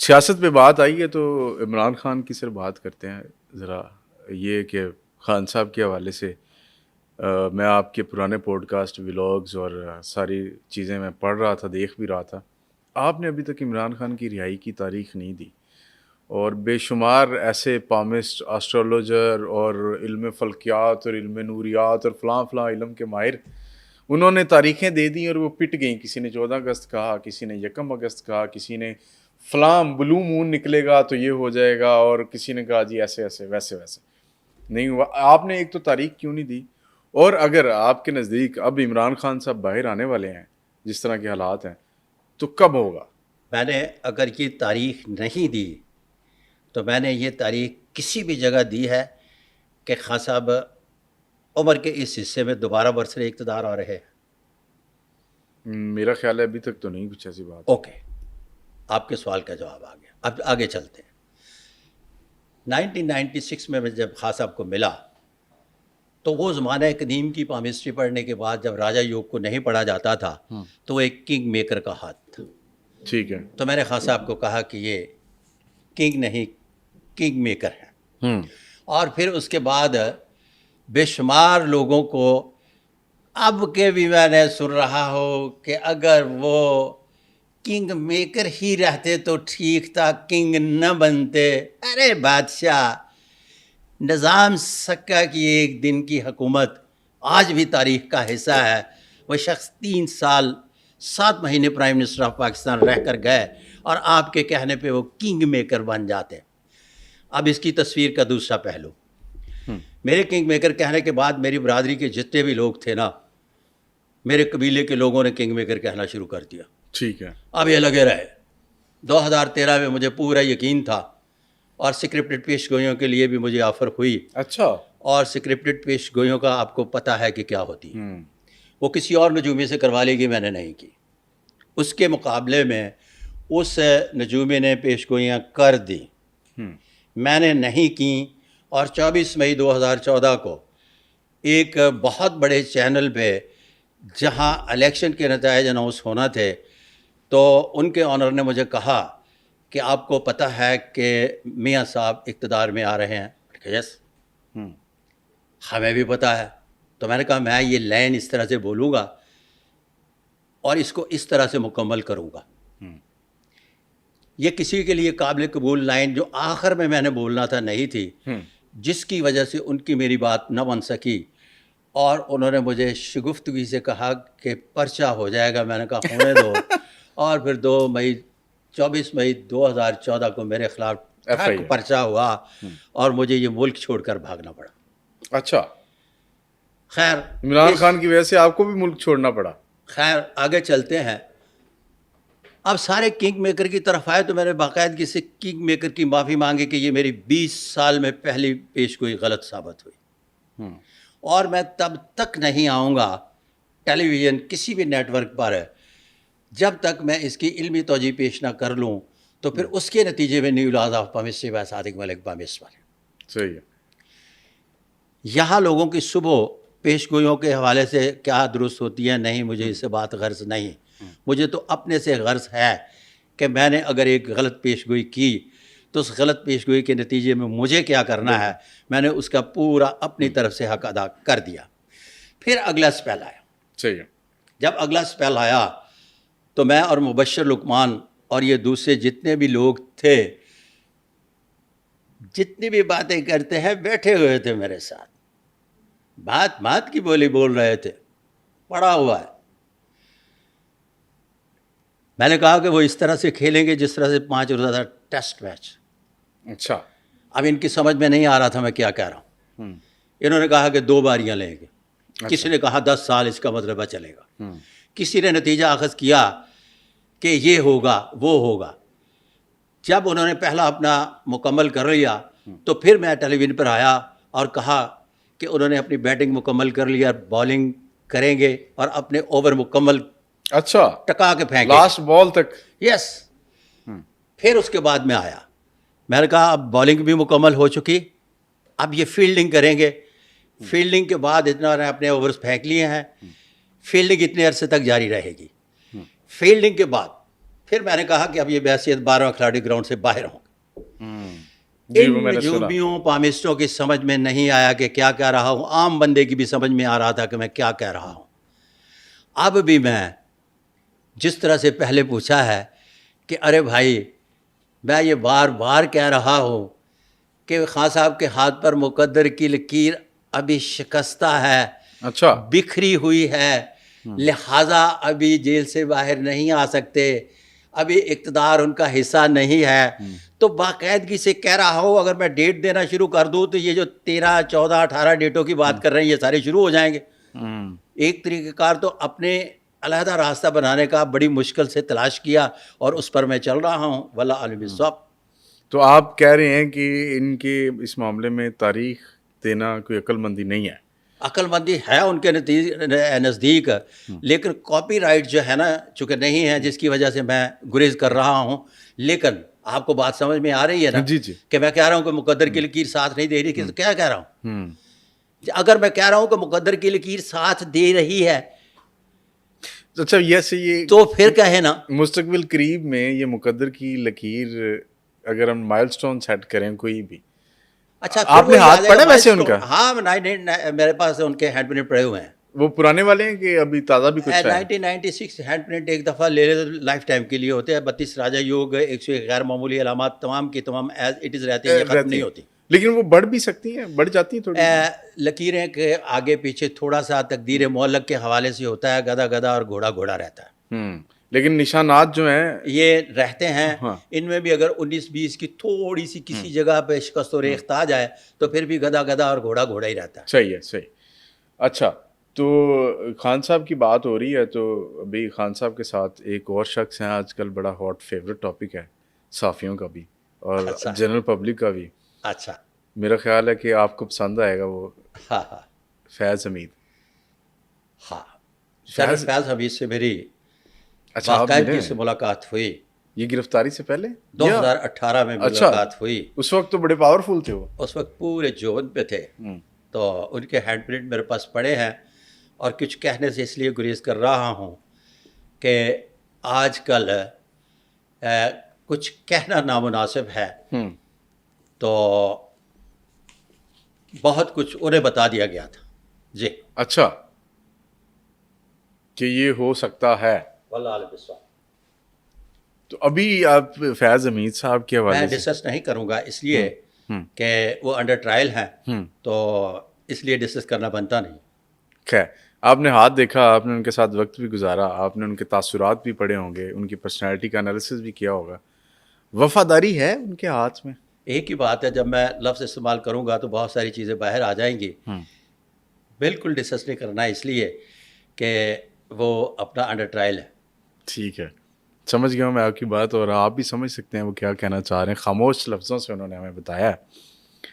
سیاست پہ بات آئی ہے تو عمران خان کی سر بات کرتے ہیں ذرا. یہ کہ خان صاحب کے حوالے سے میں آپ کے پرانے پوڈ کاسٹ ولاگز اور ساری چیزیں میں پڑھ رہا تھا، دیکھ بھی رہا تھا. آپ نے ابھی تک عمران خان کی رہائی کی تاریخ نہیں دی، اور بے شمار ایسے پامسٹ آسٹرولوجر اور علم فلکیات اور علم نوریات اور فلاں فلاں علم کے ماہر انہوں نے تاریخیں دے دیں اور وہ پٹ گئیں. کسی نے 14 اگست کہا، کسی نے 1 اگست کہا، کسی نے فلاں بلو مون نکلے گا تو یہ ہو جائے گا، اور کسی نے کہا جی ایسے ایسے ویسے ویسے. نہیں ہوا. آپ نے ایک تو تاریخ کیوں نہیں دی؟ اور اگر آپ کے نزدیک اب عمران خان صاحب باہر آنے والے ہیں جس طرح کے حالات ہیں تو کب ہوگا؟ میں نے اگر یہ تاریخ نہیں دی تو میں نے یہ تاریخ کسی بھی جگہ دی ہے کہ خان صاحب عمر کے اس حصے میں دوبارہ برسر اقتدار آ رہے ہیں. میرا خیال ہے ابھی تک تو نہیں کچھ ایسی بات. اوکے، آپ کے سوال کا جواب آ گیا. اب آگے چلتے ہیں. 1996 میں جب خان صاحب کو ملا تو وہ زمانہ قدیم کی پامسٹری پڑھنے کے بعد جب راجا یوگ کو نہیں پڑھا جاتا تھا تو وہ ایک کنگ میکر کا ہاتھ تھا. ٹھیک ہے. تو میں نے خان صاحب کو کہا کہ یہ کنگ نہیں کنگ میکر ہے. اور پھر اس کے بعد بے شمار لوگوں کو اب کے بھی میں نے سن رہا ہوں کہ اگر وہ کنگ میکر ہی رہتے تو ٹھیک تھا، کنگ نہ بنتے. ارے بادشاہ، نظام سکہ کی ایک دن کی حکومت آج بھی تاریخ کا حصہ ہے. وہ شخص 3 سال 7 مہینے پرائم منسٹر آف پاکستان رہ کر گئے اور آپ کے کہنے پہ وہ کنگ میکر بن جاتے. اب اس کی تصویر کا دوسرا پہلو، میرے کنگ میکر کہنے کے بعد میری برادری کے جتنے بھی لوگ تھے نا، میرے قبیلے کے لوگوں نے کنگ میکر کہنا شروع کر دیا. ٹھیک ہے. اب یہ لگے رہے. 2013 میں مجھے پورا یقین تھا اور سکرپٹڈ پیش گوئیوں کے لیے بھی مجھے آفر ہوئی. اچھا. اور سکرپٹڈ پیش گوئیوں کا آپ کو پتہ ہے کہ کیا ہوتی ہے. وہ کسی اور نجومی سے کروا لے گی، میں نے نہیں کی. اس کے مقابلے میں اس نجومی نے پیش گوئیاں کر دی، میں نے نہیں کی. اور 24 مئی 2014 کو ایک بہت بڑے چینل پہ جہاں الیکشن کے نتائج اناؤنس ہونا تھے تو ان کے آنر نے مجھے کہا کہ آپ کو پتہ ہے کہ میاں صاحب اقتدار میں آ رہے ہیں. یس، ہمیں بھی پتہ ہے. تو میں نے کہا میں یہ لائن اس طرح سے بولوں گا اور اس کو اس طرح سے مکمل کروں گا. یہ کسی کے لیے قابل قبول لائن جو آخر میں نے بولنا تھا نہیں تھی، جس کی وجہ سے ان کی میری بات نہ بن سکی اور انہوں نے مجھے شگفتگی سے کہا کہ پرچہ ہو جائے گا. میں نے کہا ہونے دو. اور پھر 24 مئی 2014 کو میرے خلاف پرچہ ہوا اور مجھے یہ ملک چھوڑ کر بھاگنا پڑا. اچھا. خیر، عمران خان کی وجہ سے آپ کو بھی ملک چھوڑنا پڑا. خیر آگے چلتے ہیں. اب سارے کنگ میکر کی طرف آئے تو میں نے باقاعدگی سے کنگ میکر کی معافی مانگی کہ یہ میری 20 سال میں پہلی پیش گوئی غلط ثابت ہوئی اور میں تب تک نہیں آؤں گا ٹیلی ویژن کسی بھی نیٹ ورک پر جب تک میں اس کی علمی توجہ پیش نہ کر لوں. تو پھر اس کے نتیجے میں new laws of palmistry by Sadiq Malik palmist والے. صحیح ہے. یہاں لوگوں کی صبح پیش گوئیوں کے حوالے سے کیا درست ہوتی ہے نہیں، مجھے اس سے بات غرض نہیں. مجھے تو اپنے سے غرض ہے کہ میں نے اگر ایک غلط پیش گوئی کی تو اس غلط پیش گوئی کے نتیجے میں مجھے کیا کرنا ہے، میں نے اس کا پورا اپنی طرف سے حق ادا کر دیا. پھر اگلا سپیل آیا. صحیح ہے. جب اگلا سپیل آیا تو میں اور مبشر لقمان اور یہ دوسرے جتنے بھی لوگ تھے، جتنی بھی باتیں کرتے ہیں، بیٹھے ہوئے تھے میرے ساتھ، بات کی بولی بول رہے تھے، پڑا ہوا ہے. میں نے کہا کہ وہ اس طرح سے کھیلیں گے جس طرح سے 5 روزہ ٹیسٹ میچ. اچھا. اب ان کی سمجھ میں نہیں آ رہا تھا میں کیا کہہ رہا ہوں. انہوں نے کہا کہ 2 باریاں لیں گے. کسی نے کہا 10 سال اس کا مطلب چلے گا. کسی نے نتیجہ اخذ کیا کہ یہ ہوگا وہ ہوگا. جب انہوں نے پہلا اپنا مکمل کر لیا تو پھر میں ٹیلی ویژن پر آیا اور کہا کہ انہوں نے اپنی بیٹنگ مکمل کر لیا، بالنگ کریں گے اور اپنے اوور مکمل اچھا ٹکا کے پھینکے لاسٹ بال تک. یس. پھر اس کے بعد میں آیا، میں نے کہا اب بالنگ بھی مکمل ہو چکی، اب یہ فیلڈنگ کریں گے. فیلڈنگ کے بعد اتنا نے اپنے اوورز پھینک لیے ہیں، فیلڈنگ اتنے عرصے تک جاری رہے گی. فیلڈنگ کے بعد پھر میں نے کہا کہ اب یہ بحیثیت 12واں کھلاڑی گراؤنڈ سے باہر ہوں. ان نجومیوں پامسٹوں کی سمجھ میں نہیں آیا کہ کیا کہہ رہا ہوں. عام بندے کی بھی سمجھ میں آ رہا تھا کہ میں کیا کہہ رہا ہوں. اب بھی میں جس طرح سے پہلے پوچھا ہے کہ ارے بھائی میں یہ بار بار کہہ رہا ہوں کہ خان صاحب کے ہاتھ پر مقدر کی لکیر ابھی شکستہ ہے, اچھا, بکھری ہوئی ہے, لہٰذا ابھی جیل سے باہر نہیں آ سکتے, ابھی اقتدار ان کا حصہ نہیں ہے. تو باقاعدگی سے کہہ رہا ہوں اگر میں ڈیٹ دینا شروع کر دوں تو یہ جو 13, 14, 18 ڈیٹوں کی بات کر رہے ہیں یہ سارے شروع ہو جائیں گے. ایک طریقہ کار تو اپنے علیحدہ راستہ بنانے کا بڑی مشکل سے تلاش کیا اور اس پر میں چل رہا ہوں. واللہ عالم بالصواب. تو آپ کہہ رہے ہیں کہ ان کے اس معاملے میں تاریخ دینا کوئی عقل مندی نہیں ہے؟ عقل مندی ہے ان کے نزدیک, لیکن کاپی رائٹ جو ہے نا چونکہ نہیں ہے, جس کی وجہ سے میں گریز کر رہا ہوں. لیکن آپ کو بات سمجھ میں آ رہی ہے نا جی جی, کہ میں کہہ رہا ہوں کہ مقدر کی لکیر ساتھ نہیں دے رہی, کہ کیا کہہ رہا ہوں. اگر میں کہہ رہا ہوں کہ مقدر کی لکیر ساتھ دے رہی ہے اچھا یہ تو پھر کہے نا مستقبل قریب میں یہ مقدر کی لکیر اگر ہم مائل سٹون سیٹ کریں کوئی بھی. اچھا آپ نے ہاتھ پڑھا ویسے ان کا؟ ہاں میرے پاس ان کے ہینڈ پرنٹ پڑے ہوئے ہیں. وہ پرانے والے ہیں کہ ابھی تازہ بھی کچھ ہے؟ 1996 ہینڈ پرنٹ ایک دفعہ لے لے لائف ٹائم کے لیے ہوتے ہیں. 32 راجا یوگ, 101 غیر معمولی علامات تمام کی تمام ایز اٹ از رہتے ہیں, یہ ختم نہیں ہوتی. لیکن وہ بڑھ بھی سکتی ہیں, بڑھ جاتی ہیں تھوڑی لکیریں کے آگے پیچھے تھوڑا سا تقدیر معلق کے حوالے سے ہوتا ہے, گدا گدا اور گھوڑا گھوڑا رہتا ہے. لیکن نشانات جو ہیں یہ رہتے ہیں. ان میں بھی اگر 19-20 کی تھوڑی سی کسی جگہ پہ شکست و ریخت آ جائے تو پھر بھی گدا گدا اور گھوڑا گھوڑا ہی رہتا ہے. صحیح ہے, صحیح. اچھا, تو خان صاحب کی بات ہو رہی ہے تو ابھی خان صاحب کے ساتھ ایک اور شخص ہیں آج کل, بڑا ہاٹ فیوریٹ ٹاپک ہے صحافیوں کا بھی اور جنرل پبلک کا بھی. اچھا, میرا خیال ہے کہ آپ کو پسند آئے گا وہ. ہاں فیض حمید. ہاں, فیض حمید سے میری اچھا باقاعدگی سے ملاقات ہوئی. یہ گرفتاری سے پہلے 2018 میں ملاقات ہوئی. اس وقت تو بڑے پاورفل تھے وہ, اس وقت پورے جوبن پہ تھے. تو ان کے ہینڈ پرنٹ میرے پاس پڑے ہیں اور کچھ کہنے سے اس لیے گریز کر رہا ہوں کہ آج کل کچھ کہنا نامناسب ہے. تو بہت کچھ انہیں بتا دیا گیا تھا. جی اچھا, کہ یہ ہو سکتا ہے. واللہ علیہ السلام. تو ابھی آپ فیض حمید صاحب کے حوالے میں ڈسکس نہیں کروں گا اس لیے کہ وہ انڈر ٹرائل ہیں, تو اس لیے ڈسکس کرنا بنتا نہیں. خیر, آپ نے ہاتھ دیکھا, آپ نے ان کے ساتھ وقت بھی گزارا, آپ نے ان کے تاثرات بھی پڑھے ہوں گے, ان کی پرسنالٹی کا انالیسس بھی کیا ہوگا. وفاداری ہے ان کے ہاتھ میں. ایک ہی بات ہے, جب میں لفظ استعمال کروں گا تو بہت ساری چیزیں باہر آ جائیں گی. بالکل ڈسکس نہیں کرنا ہے اس لیے کہ وہ اپنا انڈر ٹرائل ہے. ٹھیک ہے, سمجھ گیا ہوں میں آپ کی بات, اور آپ بھی سمجھ سکتے ہیں وہ کیا کہنا چاہ رہے ہیں. خاموش لفظوں سے انہوں نے ہمیں بتایا ہے.